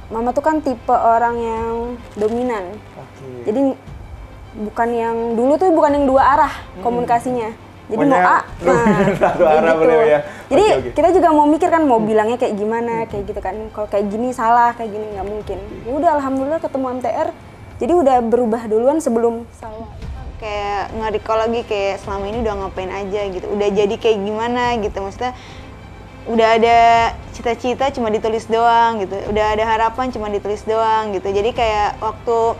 Mama tuh kan tipe orang yang dominan. Jadi bukan yang dulu tuh bukan yang dua arah komunikasinya. Jadi mau A, satu arah gitu. beliau ya. Jadi kita juga mau mikir kan mau bilangnya kayak gimana, kayak gitu kan. Kalau kayak gini salah, kayak gini nggak mungkin. Ya udah alhamdulillah ketemu MTR, jadi udah berubah duluan sebelum Salwa. Kayak nge-recall lagi kayak selama ini udah ngapain aja gitu, udah jadi kayak gimana gitu, maksudnya udah ada cita-cita cuma ditulis doang gitu, udah ada harapan cuma ditulis doang gitu. Jadi kayak waktu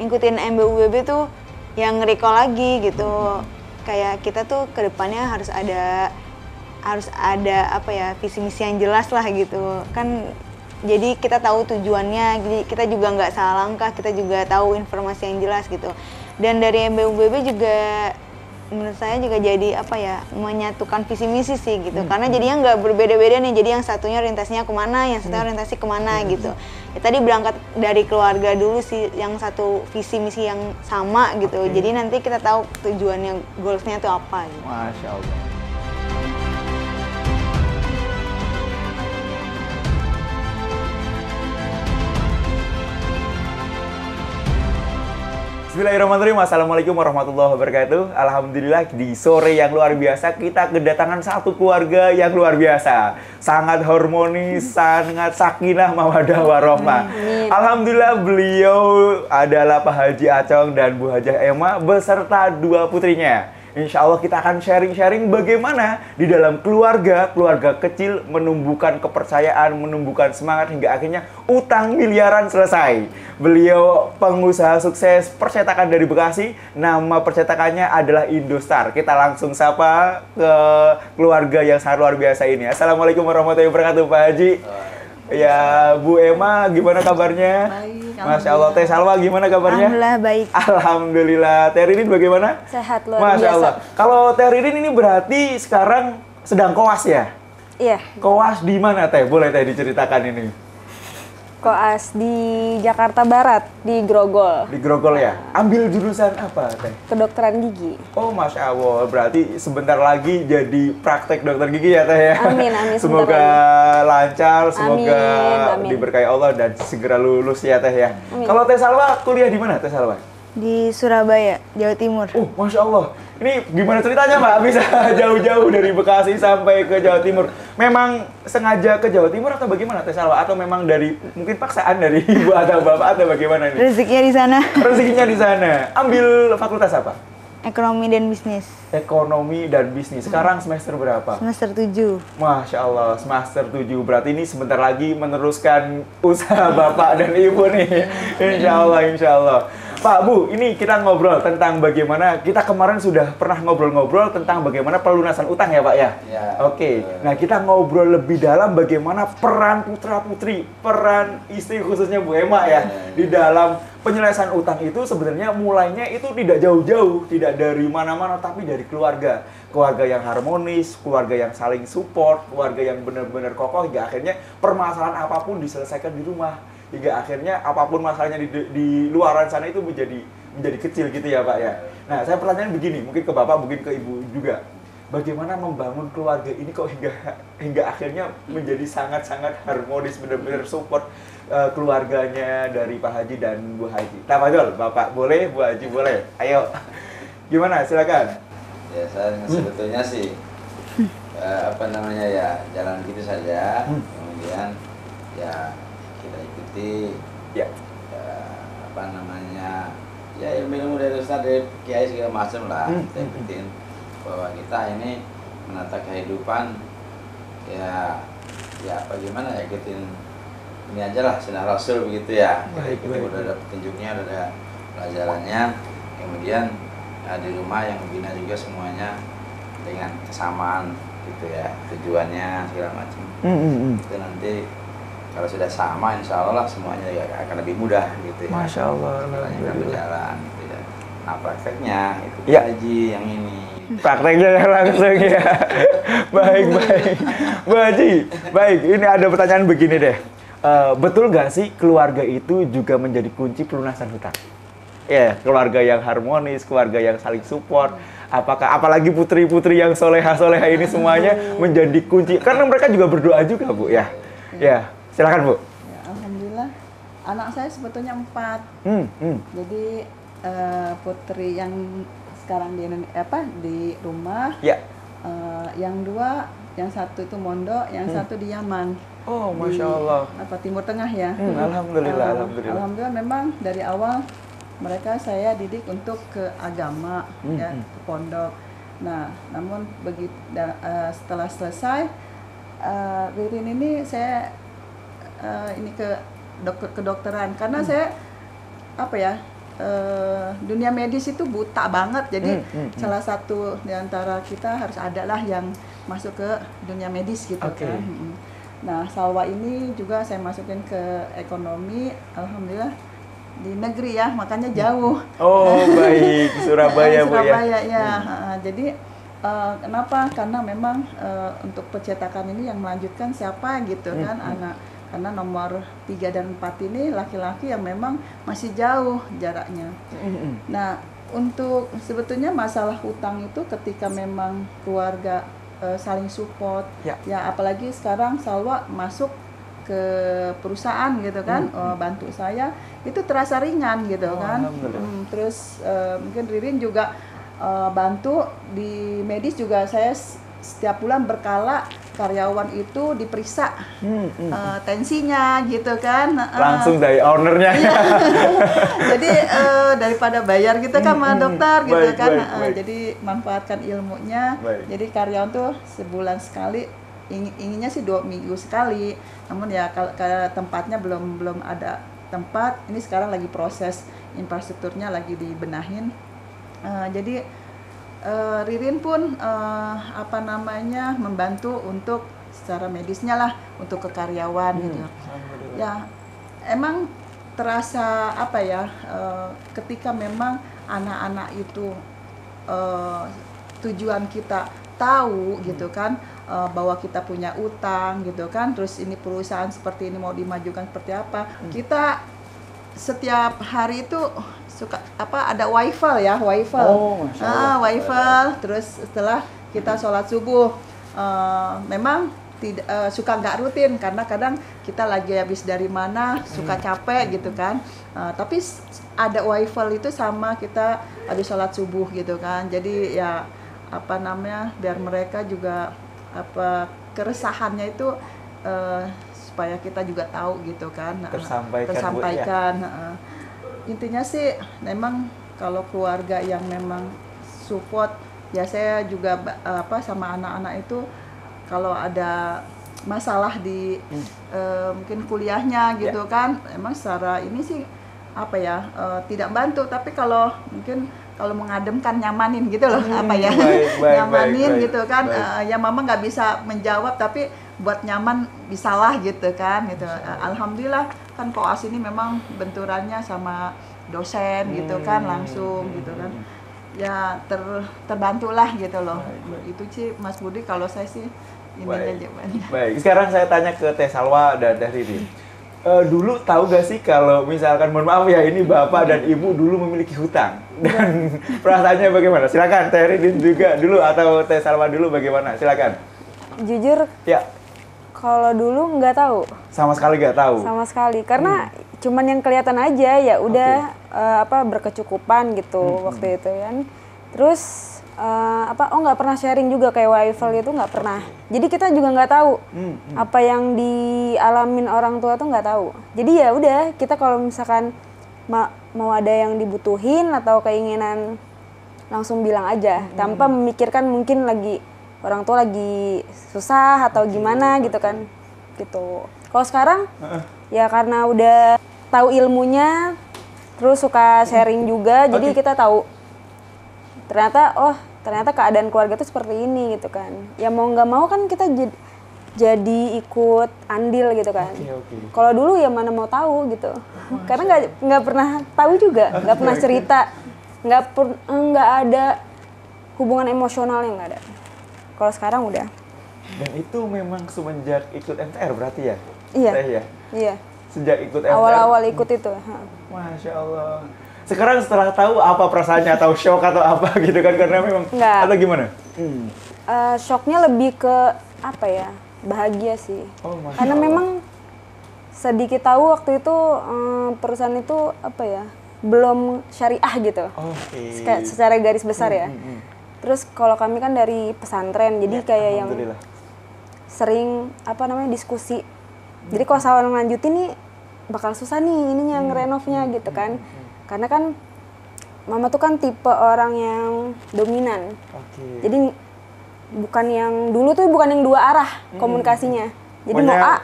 ngikutin MBUBB tuh yang nge-recall lagi gitu. Kayak kita tuh kedepannya harus ada apa ya, visi misi yang jelas lah gitu kan. Jadi kita tahu tujuannya, jadi kita juga nggak salah langkah, kita juga tahu informasi yang jelas gitu. Dan dari MBUBB juga menurut saya juga jadi apa ya, menyatukan visi misi sih gitu. Karena jadinya nggak berbeda-beda nih, jadi yang satunya orientasinya kemana, yang satunya orientasi kemana gitu. Ya tadi berangkat dari keluarga dulu sih, yang satu visi misi yang sama gitu. Jadi nanti kita tahu tujuannya, goalsnya itu apa gitu. Masya Allah. Bismillahirrahmanirrahim. Assalamualaikum warahmatullahi wabarakatuh. Alhamdulillah di sore yang luar biasa kita kedatangan satu keluarga yang luar biasa. Sangat harmonis, sangat sakinah mawaddah warahmah. Alhamdulillah beliau adalah Pak Haji Acong dan Bu Hajah Ema beserta dua putrinya. Insya Allah kita akan sharing-sharing bagaimana di dalam keluarga kecil menumbuhkan kepercayaan, menumbuhkan semangat hingga akhirnya utang miliaran selesai. Beliau pengusaha sukses percetakan dari Bekasi, nama percetakannya adalah Indostar. Kita langsung sapa ke keluarga yang sangat luar biasa ini. Assalamualaikum warahmatullahi wabarakatuh Pak Haji. Ya, Bu Ema, gimana kabarnya? Baik, Masya Allah. Teh Salwa, gimana kabarnya? Alhamdulillah baik. Alhamdulillah. Teh Ririn bagaimana? Sehat luar Masya biasa. Allah. Kalau Teh Ririn ini berarti sekarang sedang koas ya? Iya, Koas di mana Teh? Boleh Teh diceritakan ini? koas di Jakarta Barat, di Grogol, Di Grogol ya? Ambil jurusan apa Teh? kedokteran gigi. Oh Masya Allah, berarti sebentar lagi jadi praktek dokter gigi ya Teh ya? Amin, amin. Semoga Sebentar lancar, semoga Amin. diberkahi Allah dan segera lulus ya Teh ya. Amin. Kalau Teh Salwa kuliah di mana Teh Salwa? di Surabaya, Jawa Timur. Masya Allah. Ini gimana ceritanya Mbak? Bisa jauh-jauh dari Bekasi sampai ke Jawa Timur. Memang sengaja ke Jawa Timur atau bagaimana Teh Salwa? Atau memang dari mungkin paksaan dari ibu atau bapak atau bagaimana ini? Rezekinya di sana. Rezekinya di sana. Ambil fakultas apa? Ekonomi dan bisnis. Ekonomi dan bisnis. Sekarang semester berapa? Semester 7. Masya Allah, semester 7. Berarti ini sebentar lagi meneruskan usaha bapak dan ibu nih. Insya Allah, insya Allah. Pak, Bu, ini kita ngobrol tentang bagaimana, kita kemarin sudah pernah ngobrol-ngobrol tentang bagaimana pelunasan utang ya Pak ya? Ya. Oke, nah kita ngobrol lebih dalam bagaimana peran putra-putri, peran istri khususnya Bu Ema ya, di dalam penyelesaian utang itu sebenarnya mulainya itu tidak jauh-jauh, tidak dari mana-mana, tapi dari keluarga. Keluarga yang harmonis, keluarga yang saling support, keluarga yang benar-benar kokoh, hingga akhirnya permasalahan apapun diselesaikan di rumah. Hingga akhirnya apapun masalahnya di luaran sana itu menjadi kecil gitu ya Pak ya. Nah saya pertanyaan begini, mungkin ke Bapak, mungkin ke Ibu juga. Bagaimana membangun keluarga ini kok hingga akhirnya menjadi sangat-sangat harmonis, benar-benar support keluarganya dari Pak Haji dan Bu Haji. Tafadhol, Bapak boleh, Bu Haji boleh. Ayo, gimana? Silakan. Ya saya sebetulnya sih apa namanya ya jalan gitu saja. Kemudian ya kita ikuti Ya. apa namanya ya ilmu-ilmu dari Ustaz, dari Kiai segala macam lah. Kita ikutin bahwa kita ini menata kehidupan ya apa gimana ya, ikutin ini aja lah sunnah Rasul begitu ya. Kita ikuti, udah ada petunjuknya, udah ada pelajarannya. Kemudian di rumah yang membina juga semuanya dengan kesamaan gitu ya, tujuannya segala macam. Itu nanti kalau sudah sama, insya Allah semuanya ya akan lebih mudah gitu ya. Masya Allah. Semuanya akan berjalan gitu ya. Nah prakteknya itu Ya. Haji yang ini. Prakteknya yang langsung ya. Baik. Bu Haji, baik. Ini ada pertanyaan begini deh. Betul nggak sih keluarga itu juga menjadi kunci pelunasan hutang? Ya, keluarga yang harmonis, keluarga yang saling support. Apakah apalagi putri-putri yang soleha-soleha ini semuanya menjadi kunci? Karena mereka juga berdoa juga Bu ya. Ya, silakan Bu. Ya, alhamdulillah Anak saya sebetulnya 4. Jadi putri yang sekarang di di rumah. Ya. Yang 2, yang 1 itu mondok, yang 1 di Yaman. Oh, Masya Allah. Timur Tengah ya. Alhamdulillah. Alhamdulillah memang dari awal mereka saya didik untuk ke agama, ya, ke pondok. Nah, namun begitu setelah selesai, Ririn ini saya ini ke kedokteran karena saya dunia medis itu buta banget. Jadi salah satu di antara kita harus adalah yang masuk ke dunia medis gitu kan. Nah, Salwa ini juga saya masukin ke ekonomi, alhamdulillah di negeri ya, makanya jauh. Oh, baik. Surabaya, Bu ya. Surabaya ya. Jadi kenapa? Karena memang untuk percetakan ini yang melanjutkan siapa gitu kan, anak. Karena nomor 3 dan 4 ini laki-laki yang memang masih jauh jaraknya. Nah, untuk sebetulnya masalah hutang itu ketika memang keluarga saling support, ya apalagi sekarang Salwa masuk ke perusahaan gitu kan, bantu saya itu terasa ringan gitu kan. Terus mungkin Ririn juga bantu di medis juga, saya setiap bulan berkala karyawan itu diperiksa tensinya gitu kan. Langsung dari ownernya. Jadi daripada bayar gitu kan sama dokter gitu baik, kan. baik. Jadi manfaatkan ilmunya. Jadi karyawan tuh sebulan sekali, inginnya sih 2 minggu sekali. Namun ya kalau tempatnya belum ada tempat. Ini sekarang lagi proses infrastrukturnya lagi dibenahin. Jadi Ririn pun membantu untuk secara medisnya lah untuk ke karyawan gitu. Ya emang terasa ketika memang anak-anak itu tujuan kita tahu gitu kan, bahwa kita punya utang gitu kan, terus ini perusahaan seperti ini mau dimajukan seperti apa, kita setiap hari itu suka ada waifel ya, waifel. Terus setelah kita sholat subuh, memang tidak suka nggak rutin karena kadang kita lagi habis dari mana, suka capek gitu kan. Tapi ada waifel itu sama kita habis sholat subuh gitu kan. Jadi ya biar mereka juga keresahannya itu supaya kita juga tahu gitu kan, tersampaikan. Intinya sih memang kalau keluarga yang memang support ya, saya juga sama anak-anak itu kalau ada masalah di mungkin kuliahnya gitu kan, emang secara ini sih tidak bantu, tapi kalau mungkin kalau mengademkan, nyamanin gitu loh, nyamanin gitu kan. Ya mama nggak bisa menjawab tapi buat nyaman bisalah gitu kan gitu. Alhamdulillah kan koas ini memang benturannya sama dosen gitu kan, langsung gitu kan. Ya terbantulah gitu loh. Itu sih Mas Budi, kalau saya sih ini jawabannya. Baik, sekarang saya tanya ke Teh Salwa dan Teh Ririn. Dulu tahu gak sih kalau misalkan, mohon maaf ya, ini bapak dan ibu dulu memiliki hutang, dan perasaannya bagaimana? Silakan Teh Ririn juga dulu atau Teh Salwa dulu, bagaimana? Silakan. Jujur ya, kalau dulu nggak tahu. Sama sekali nggak tahu. Sama sekali, karena cuman yang kelihatan aja ya udah berkecukupan gitu waktu itu kan. Terus nggak pernah sharing juga kayak waifel itu, nggak pernah. Jadi kita juga nggak tahu apa yang dialamin orang tua tuh, nggak tahu. Jadi ya udah, kita kalau misalkan mau ada yang dibutuhin atau keinginan langsung bilang aja, tanpa memikirkan mungkin lagi orang tua lagi susah atau gimana gitu kan, gitu. Kalau sekarang ya karena udah tahu ilmunya, terus suka sharing juga, jadi kita tahu ternyata keadaan keluarga itu seperti ini gitu kan. Ya mau nggak mau kan kita jadi ikut andil gitu kan. Kalau dulu ya mana mau tahu gitu, karena nggak pernah tahu juga, nggak pernah cerita, nggak ada hubungan emosional yang nggak ada. Kalau sekarang udah. Dan itu memang semenjak ikut MTR berarti ya? Iya. Iya. Sejak ikut MTR. Awal-awal ikut itu. Masya Allah. Sekarang setelah tahu apa perasaannya, atau shock atau apa gitu kan, karena memang atau gimana? Shocknya lebih ke bahagia sih. Karena memang sedikit tahu waktu itu perusahaan itu apa ya, belum syariah gitu. Secara garis besar ya. Terus kalau kami kan dari pesantren, jadi kayak yang sering apa namanya diskusi. Jadi kalau salah lanjutin nih bakal susah nih ininya ngerenovnya gitu kan. Karena kan mama tuh kan tipe orang yang dominan. Jadi bukan yang dulu tuh bukan yang dua arah komunikasinya. Jadi mau A,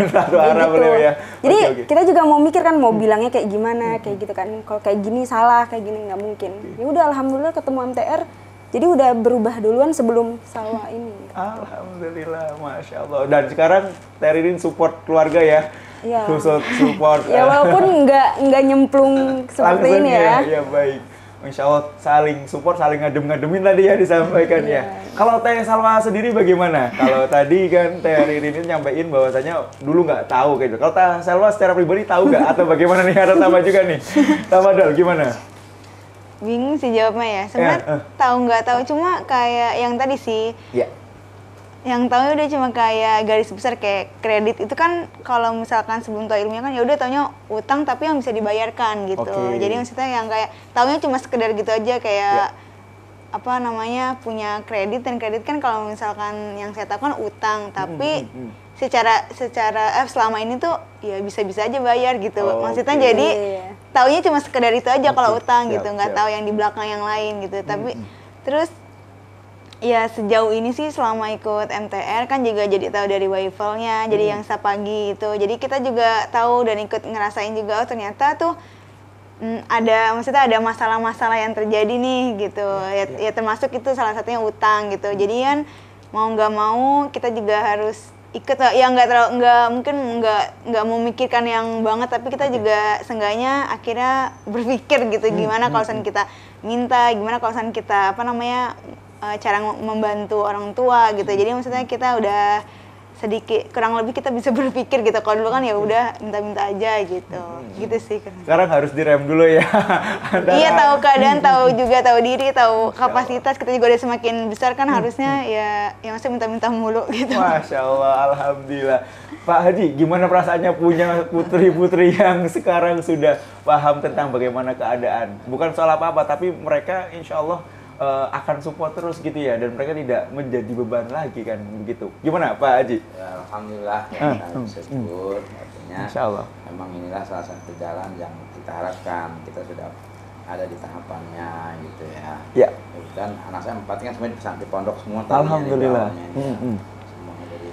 satu arah gitu. beliau ya. Jadi kita juga mau mikir kan mau bilangnya kayak gimana, kayak gitu kan. Kalau kayak gini salah, kayak gini nggak mungkin. Ya udah alhamdulillah ketemu MTR. Jadi udah berubah duluan sebelum salwa ini. Alhamdulillah, masya Allah. Dan sekarang Teririn support keluarga ya, Iya. support. Ya walaupun nggak nyemplung seperti langsung ini ya. Ya baik. Masya Allah, saling support, saling ngadem-ngademin tadi ya disampaikan ya. Kalau Teh Salwa sendiri bagaimana? Kalau tadi kan Teh Ririn ini nyampein bahwasanya dulu nggak tahu gitu. Kalau Teh Salwa secara pribadi tahu nggak atau bagaimana nih? Ada tambah juga nih. Tamadol gimana? Bingung sih jawabnya ya. Sebenarnya tahu nggak tahu, cuma kayak yang tadi sih. Ya. Yang tahu udah cuma kayak garis besar kayak kredit itu kan kalau misalkan sebelum tahu ilmunya kan ya udah taunya utang tapi yang bisa dibayarkan gitu. Jadi maksudnya yang kayak taunya cuma sekedar gitu aja kayak apa namanya punya kredit, dan kredit kan kalau misalkan yang saya tahu kan utang tapi secara selama ini tuh ya bisa-bisa aja bayar gitu. Maksudnya jadi taunya cuma sekedar itu aja kalau utang gitu, nggak tahu yang di belakang yang lain gitu. Tapi terus ya sejauh ini sih selama ikut MTR kan juga jadi tahu dari waifalnya, jadi yang sapagi itu. Jadi kita juga tahu dan ikut ngerasain juga, oh ternyata tuh maksudnya ada masalah-masalah yang terjadi nih gitu. Ya termasuk itu salah satunya utang gitu. Jadi kan mau nggak mau kita juga harus ikut, ya nggak memikirkan yang banget, tapi kita juga seenggaknya akhirnya berpikir gitu gimana kalau misalnya kita minta, gimana kalau misalnya kita apa namanya cara membantu orang tua gitu. Jadi maksudnya kita udah sedikit kurang lebih kita bisa berpikir gitu. Kalau dulu kan ya udah minta-minta aja gitu. Gitu sih. Sekarang harus direm dulu ya. Iya, tahu keadaan, tahu juga, tahu diri, tahu kapasitas. Kita juga udah semakin besar kan harusnya ya maksudnya minta-minta mulu gitu. Masya Allah, alhamdulillah. Pak Haji, gimana perasaannya punya putri-putri yang sekarang sudah paham tentang bagaimana keadaan? Bukan soal apa-apa, tapi mereka insya Allah akan support terus gitu ya, dan mereka tidak menjadi beban lagi kan begitu. Gimana Pak Haji? Ya, alhamdulillah ya, kita syukur, artinya Insya Allah. memang inilah salah satu jalan yang kita harapkan. Kita sudah ada di tahapannya gitu ya. Ya. Dan anak saya 4 kan semuanya di pondok semua. Alhamdulillah. Semuanya dari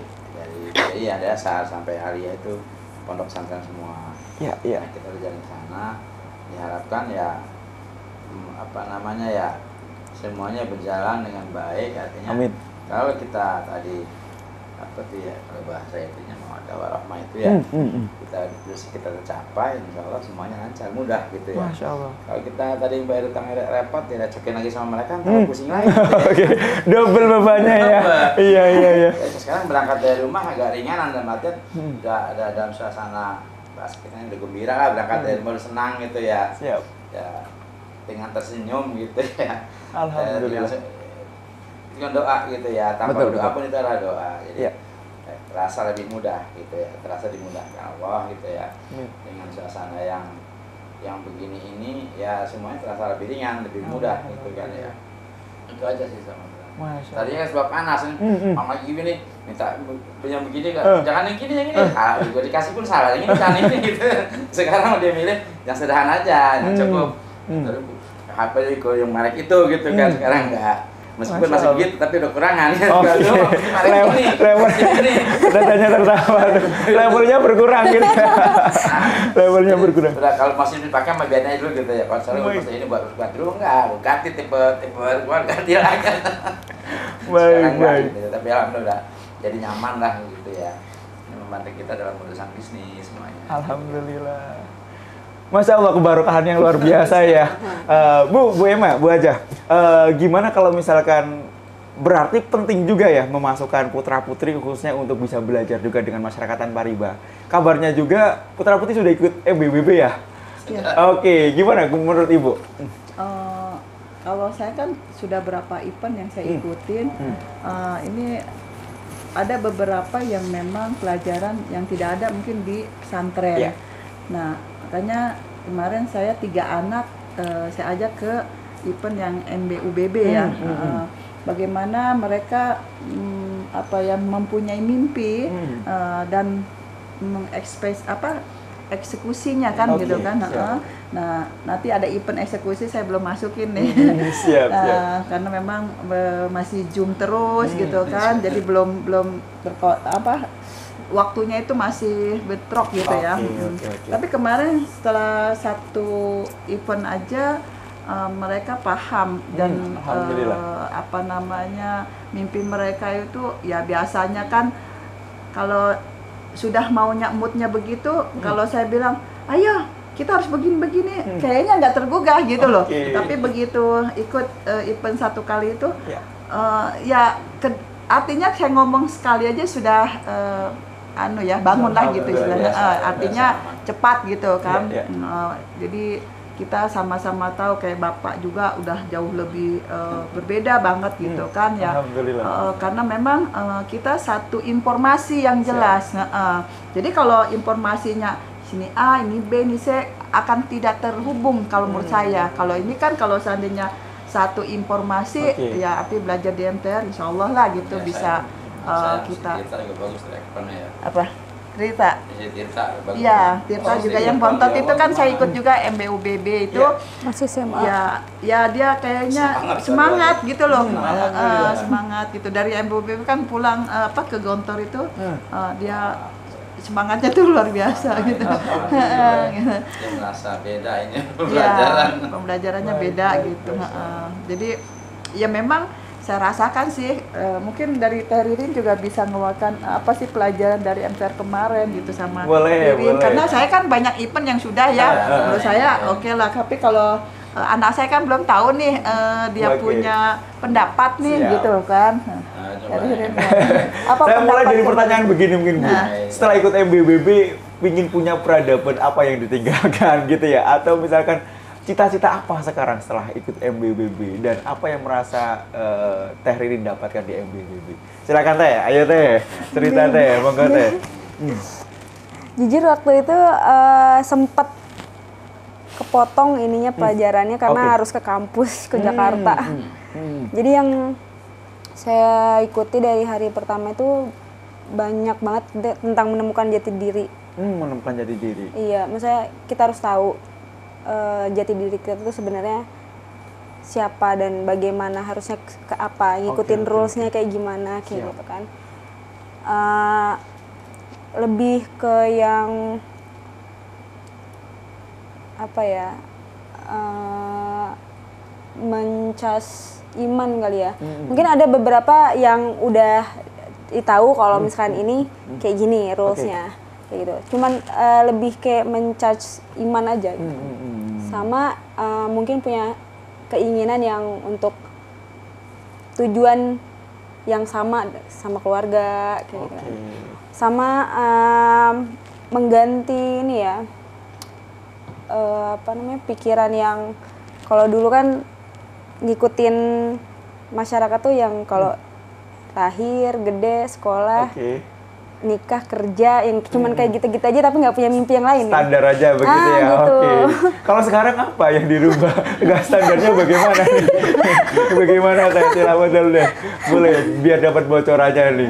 ya dasar sampai aliyah itu pondok pesantren semua. Ya. Nah, kita berjalan ke sana, diharapkan ya apa namanya ya, semuanya berjalan dengan baik, artinya Amin. kalau kita tadi apa tuh ya, kalau bahasa itunya mau ada warahmah itu ya, kita tercapai, insya Allah semuanya lancar, mudah gitu ya. Masya Allah. Kalau kita tadi bayar utang repot, tidak cokin lagi sama mereka, ntar pusing lagi. Oke, double bebannya ya. Iya. Sekarang berangkat dari rumah agak ringan, dan artian udah ada dalam suasana kita udah gembira lah, berangkat dari rumah udah senang gitu ya. Siap. Ya, dengan tersenyum gitu ya. Alhamdulillah. Dengan doa gitu ya, tanpa Betul. doa pun itu adalah doa. Jadi Ya. terasa lebih mudah gitu ya, terasa dimudahkan Allah gitu ya. Dengan suasana yang begini ini ya semuanya terasa lebih ringan, lebih mudah gitu kan ya. Itu aja sih sama. Tadinya kan sebab panas nih, lagi gini minta punya begini kan, jangan yang gini, salah juga dikasih pun salah, yang ini jangan ini gitu. Sekarang dia milih yang sederhana aja, yang cukup. Terus HP yang merek itu gitu kan, sekarang enggak. Meskipun masih begitu, tapi udah kurangan. Datanya tertawa, levelnya berkurang gitu. Levelnya berkurang. Udah kalau masih dipakai sama biayanya dulu gitu ya. Kalau soalnya ini buat dulu enggak, ganti tipe gua ganti lagi. Baik. Gitu. Tapi alhamdulillah jadi nyaman lah gitu ya. Ini membantu kita dalam urusan bisnis semuanya. Alhamdulillah. Masya Allah, keberkahan yang luar biasa ya. Bu Emma, Bu Aja, gimana kalau misalkan berarti penting juga ya memasukkan putra-putri khususnya untuk bisa belajar juga dengan masyarakat tanpa riba. Kabarnya juga putra-putri sudah ikut MBBB ya? Oke, gimana menurut Ibu? Kalau saya kan sudah berapa event yang saya ikutin, ini ada beberapa yang memang pelajaran yang tidak ada mungkin di pesantren. Iya. Nah, makanya kemarin saya 3 anak saya ajak ke event yang MBUBB ya. Bagaimana mereka mempunyai mimpi dan eksekusinya kan Oke, gitu kan. siap. Nah, nanti ada event eksekusi saya belum masukin nih. Siap. Karena memang masih Zoom terus gitu kan. Jadi belum waktunya itu masih bentrok gitu ya. Oke. Tapi kemarin setelah 1 event aja mereka paham dan Alhamdulillah. mimpi mereka itu ya biasanya kan kalau sudah maunya moodnya begitu, kalau saya bilang ayo kita harus begini-begini, kayaknya nggak tergugah gitu loh. Tapi begitu ikut event 1 kali itu artinya saya ngomong sekali aja sudah bangunlah gitu istilahnya. Artinya cepat gitu kan. Jadi kita sama-sama tahu kayak Bapak juga udah jauh lebih berbeda banget gitu kan ya. Karena memang kita satu informasi yang jelas. Jadi kalau informasinya sini A, ini B, ini C akan tidak terhubung kalau menurut saya. Kalau ini kan kalau seandainya satu informasi ya arti belajar di MTR insya Allah lah gitu bisa kita. Tirta juga bagus rekornya ya. Apa? Tirta. Bagus. Iya, Tirta juga yang bontot itu kan saya ikut juga MBUBB itu. Masih SMA. Ya dia kayaknya semangat gitu loh. Semangat gitu. Dari MBUBB kan pulang ke Gontor itu dia semangatnya tuh luar biasa gitu. Dia merasa beda ini pembelajaran. Ya, pembelajarannya beda gitu. Jadi ya memang saya rasakan sih, mungkin dari Teh Ririn juga bisa ngewakan apa sih pelajaran dari MTR kemarin gitu sama Ririn. Karena saya kan banyak event yang sudah ya, menurut saya oke lah. Tapi kalau anak saya kan belum tahu nih, dia punya pendapat nih gitu kan. Ririn, saya mulai dari pertanyaan begini mungkin Bu. Setelah ikut MBUBB, pingin punya peradaban apa yang ditinggalkan gitu ya? Atau misalkan cita-cita apa sekarang setelah ikut MBUBB dan apa yang merasa Teh Ririn dapatkan di MBUBB? Silakan Teh, ayo Teh, cerita Teh, monggo Teh. Jujur waktu itu sempat kepotong ininya pelajarannya karena harus ke kampus ke Jakarta. Jadi yang saya ikuti dari hari pertama itu banyak banget tentang menemukan jati diri. Menemukan jati diri. Iya, maksudnya kita harus tahu jati diri kita itu sebenarnya siapa dan bagaimana harusnya ke apa, ngikutin rulesnya kayak gimana kayak gitu kan. Lebih ke yang apa ya, mencas iman kali ya. Mungkin ada beberapa yang udah tahu kalau misalkan ini kayak gini rulesnya kayak gitu. Cuman lebih kayak mencas iman aja gitu. Sama mungkin punya keinginan yang untuk tujuan yang sama keluarga kayak gitu. Sama mengganti ini ya pikiran yang kalau dulu kan ngikutin masyarakat tuh yang kalau lahir, gede, sekolah, nikah, kerja, yang cuman kayak gitu-gitu aja tapi nggak punya mimpi yang lain. Standar aja begitu ya. Gitu. Kalau sekarang apa yang dirubah? Nggak standarnya bagaimana nih? Bagaimana Teh? Silakan dulu deh. Boleh biar dapat bocorannya nih.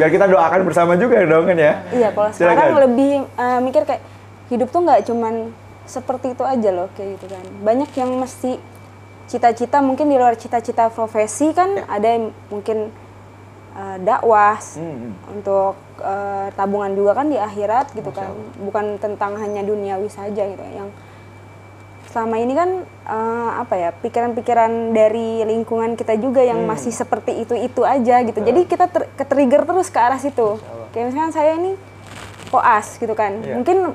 Biar kita doakan bersama juga dong kan ya. Iya, kalau sekarang lebih mikir kayak hidup tuh nggak cuman seperti itu aja loh kayak gitu kan. Banyak yang mesti cita-cita mungkin di luar cita-cita profesi kan ada yang mungkin dakwah untuk tabungan juga kan di akhirat gitu kan, bukan tentang hanya duniawi saja gitu yang selama ini kan pikiran-pikiran dari lingkungan kita juga yang masih seperti itu aja gitu. Jadi kita ke-trigger terus ke arah situ. Kayak misalkan saya ini koas gitu kan,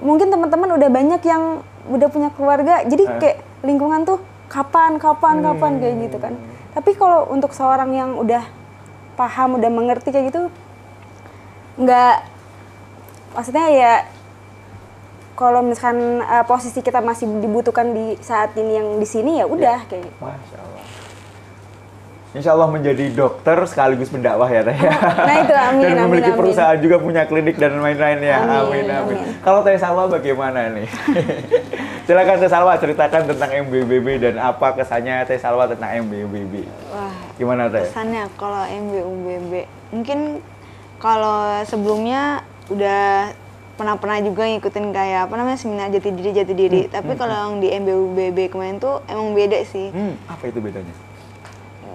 mungkin teman-teman udah banyak yang udah punya keluarga, jadi kayak lingkungan tuh kapan kayak gitu kan. Tapi kalau untuk seorang yang udah paham, udah mengerti kayak gitu, nggak, maksudnya ya kalau misalkan posisi kita masih dibutuhkan di saat ini yang di sini ya udah kayak gitu. Masya Allah. Insya Allah menjadi dokter sekaligus pendakwah ya Teh. Nah itu amin, Dan memiliki amin. perusahaan juga, punya klinik dan lain-lain ya. Amin, Amin. amin. Kalau Teh Salwa bagaimana nih? Silakan Teh Salwa ceritakan tentang MBUBB dan apa kesannya Teh Salwa tentang MBUBB. Wah, Gimana Teh? kesannya kalau MBUBB mungkin kalau sebelumnya udah pernah juga ngikutin kayak apa namanya seminar jati diri. Tapi kalau yang di MBUBB kemarin tuh emang beda sih. Apa itu bedanya?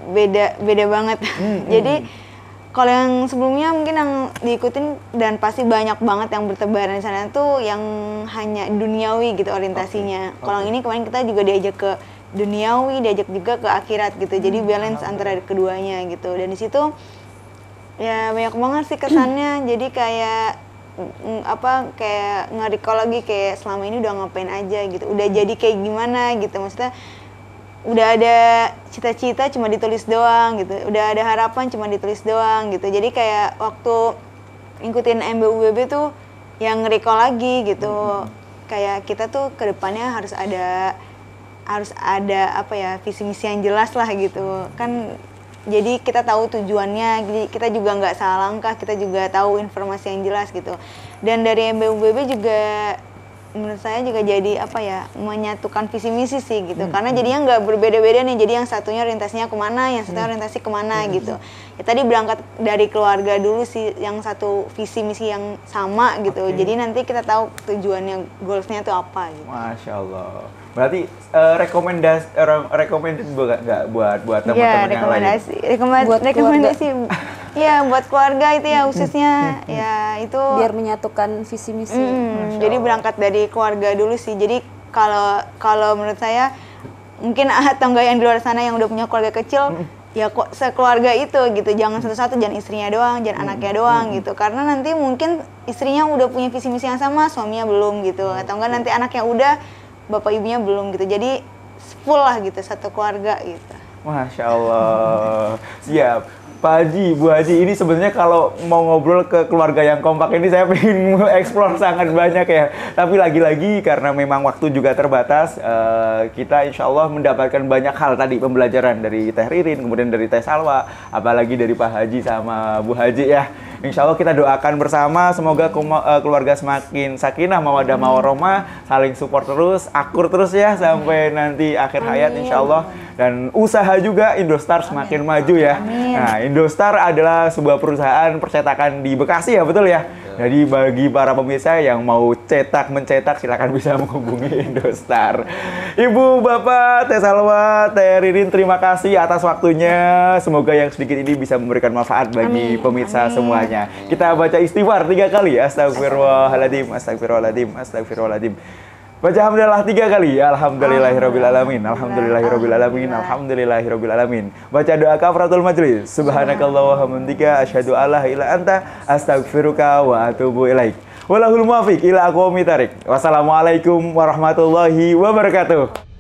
Beda banget. Jadi kalau yang sebelumnya mungkin yang diikutin dan pasti banyak banget yang bertebaran di sana tuh yang hanya duniawi gitu orientasinya. Kalau yang ini kemarin kita juga diajak ke duniawi, diajak juga ke akhirat gitu. Jadi balance antara keduanya gitu. Dan di situ ya banyak banget sih kesannya. Jadi kayak kayak nge-recall lagi kayak selama ini udah ngapain aja gitu. Udah jadi kayak gimana gitu. Maksudnya udah ada cita-cita cuma ditulis doang gitu, udah ada harapan cuma ditulis doang gitu. Jadi kayak waktu ngikutin MBUBB tuh yang nge-recall lagi gitu. Kayak kita tuh kedepannya harus ada apa ya, visi misi yang jelas lah gitu kan. Jadi kita tahu tujuannya, jadi kita juga nggak salah langkah, kita juga tahu informasi yang jelas gitu. Dan dari MBUBB juga menurut saya juga jadi apa ya, menyatukan visi misi sih gitu. Karena jadinya nggak berbeda-beda nih, jadi yang satunya orientasinya kemana, yang satunya orientasi kemana gitu. Ya tadi berangkat dari keluarga dulu sih, yang satu visi misi yang sama gitu. Jadi nanti kita tahu tujuannya, goalsnya itu apa gitu. Masya Allah. Berarti recommended nggak buat teman-teman yang lain? Rekomendasi. Iya, buat keluarga itu ya khususnya. Ya itu Biar menyatukan visi misi. Jadi berangkat dari keluarga dulu sih. Jadi kalau menurut saya mungkin atau enggak yang di luar sana yang udah punya keluarga kecil, ya kok sekeluarga itu gitu. Jangan satu-satu, jangan istrinya doang, jangan anaknya doang gitu. Karena nanti mungkin istrinya udah punya visi misi yang sama, suaminya belum gitu. Atau enggak nanti anaknya udah, bapak ibunya belum gitu. Jadi full lah gitu, satu keluarga gitu. Masya Allah. Siap. Pak Haji, Bu Haji, ini sebenarnya kalau mau ngobrol ke keluarga yang kompak ini saya pengen explore sangat banyak ya. Tapi lagi-lagi karena memang waktu juga terbatas, kita insya Allah mendapatkan banyak hal tadi, pembelajaran dari Teh Ririn, kemudian dari Teh Salwa, apalagi dari Pak Haji sama Bu Haji ya. Insya Allah kita doakan bersama, semoga keluarga semakin sakinah, mawadah, mawarohmah, saling support terus, akur terus ya sampai nanti akhir hayat insya Allah. Dan usaha juga Indostar semakin maju ya. Nah, Indostar adalah sebuah perusahaan percetakan di Bekasi ya, betul ya? Jadi bagi para pemirsa yang mau mencetak silakan bisa menghubungi Indostar. Ibu, Bapak, Teh Salwa, Teh Ririn, terima kasih atas waktunya. Semoga yang sedikit ini bisa memberikan manfaat bagi pemirsa semuanya. Kita baca istighfar 3 kali. Astagfirullahaladzim, astagfirullahaladzim, astagfirullahaladzim. Baca hamdalah 3 kali. Alhamdulillahirrabbilalamin. Alhamdulillahirrabbilalamin. Alhamdulillahirrabbilalamin. Baca doa kafaratul majlis. Subhanakallah wa hamdika asyhadu alla ilaha illa anta astaghfiruka wa atubu ilaik. Walahul muwaffiq ila aqwamit thariq. Wassalamualaikum warahmatullahi wabarakatuh.